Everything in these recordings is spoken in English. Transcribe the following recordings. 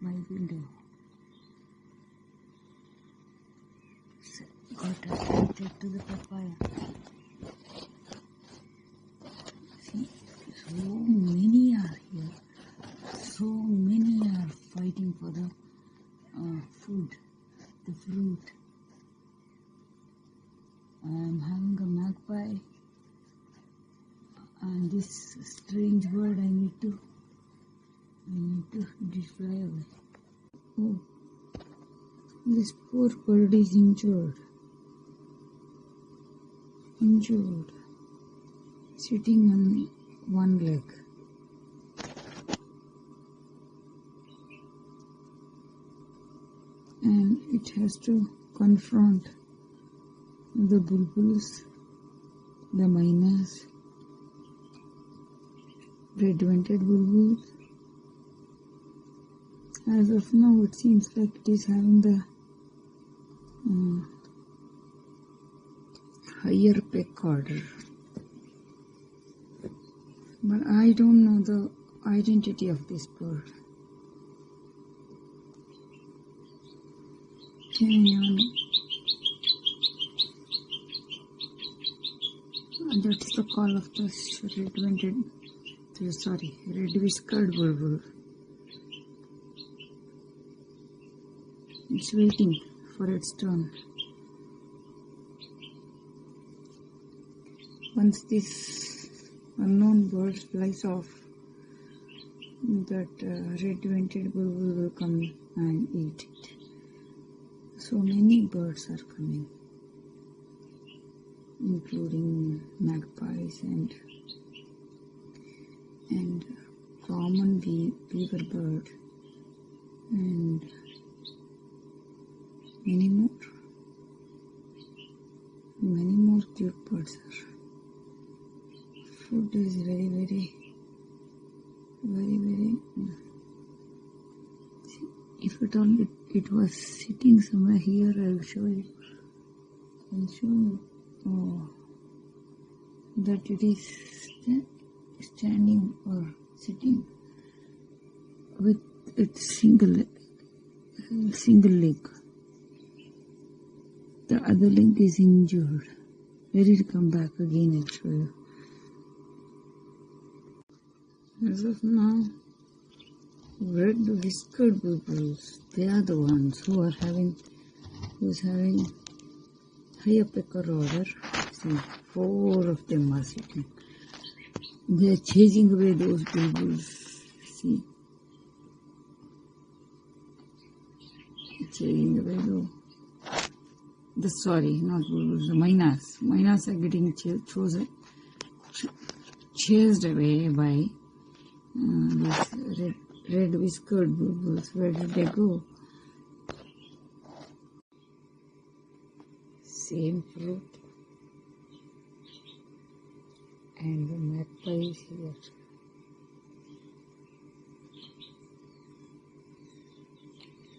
my window. So got attracted to the papaya. See, so many are here. So many are fighting for the food, the fruit. I am having a magpie, and this strange bird I need to fly away. Oh, this poor bird is injured, sitting on one leg. And it has to confront the bulbuls, the mynas, red-vented bulbuls. As of now, it seems like it is having the higher peck order. But I don't know the identity of this bird. That's the call of this red-whiskered bulbul. It's waiting for its turn. Once this unknown bird flies off, that red-vented bulbul will come and eat it. So many birds are coming, including magpies and common beaver bird and many more cute birds are. Food is very if at all it was sitting somewhere here, I'll show you that it is standing or sitting with its single leg. The other leg is injured. Ready to come back again, I'll show you. As of now, red-whiskered bulbuls, they are the ones who's having higher pecker order. See, 4 of them are sitting. They are chasing away those bulbuls. See, chasing away the mynas. Mynas are getting chased away by these red-whiskered bulbuls. Where did they go? Same fruit. And the magpie is here.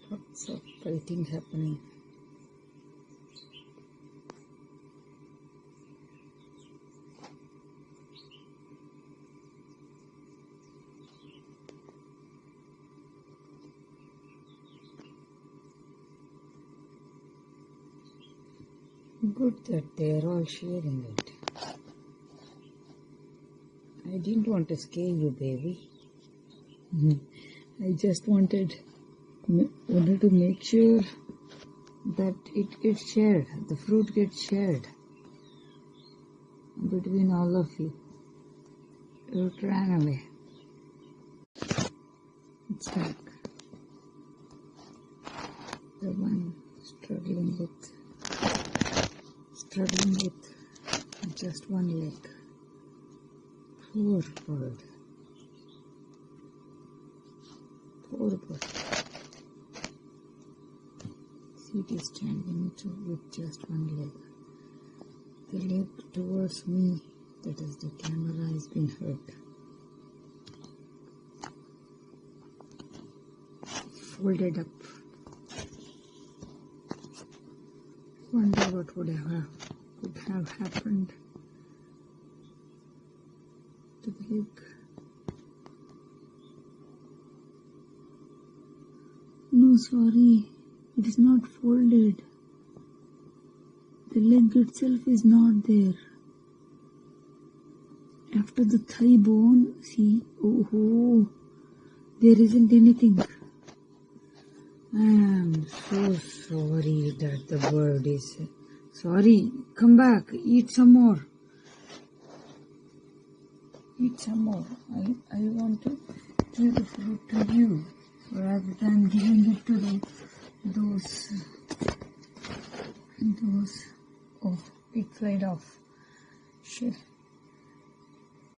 Lots of fighting happening. Good that they are all sharing it. I didn't want to scare you, baby. I just wanted to make sure that it gets shared, the fruit gets shared between all of you. It ran away. It's back. The one struggling with just one leg. Poor bird. See, it is standing with just one leg. The leg towards me, that is the camera, has been hurt. Folded up. Wonder what could have happened to the leg. so sorry. It is not folded. The leg itself is not there. After the thigh bone, see, oh, there isn't anything. I am so sorry that the bird is... Sorry, come back, eat some more. Eat some more. I want to give the fruit to you rather than giving it to those. Oh, it flied off. Shit.